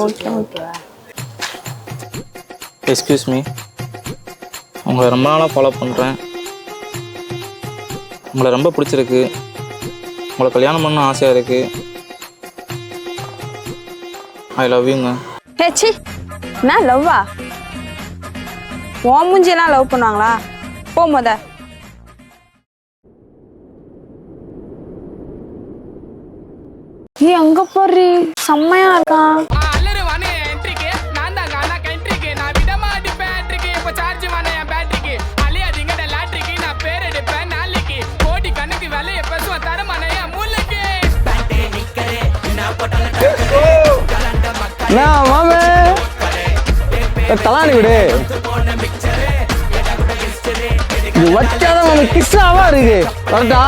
Okay okay. Excuse me, உங்களை ரொம்ப நாளாக ஃபாலோ பண்ணுறேன். உங்களை ரொம்ப பிடிச்சிருக்கு. உங்களை கல்யாணம் பண்ண ஆசையாக இருக்குது. ஐ லவ் யூங்க. ஹேச்சி, என்ன லவ்வா? உன் மூஞ்சியெல்லாம் லவ் பண்ணுவாங்களா? போ முத. அங்க போறீ, செம்மையா இருக்கான். மாமே தலானி விடு, இது வச்சாதான் கிஸ்ஸாவா இருக்கு. கரெக்டா?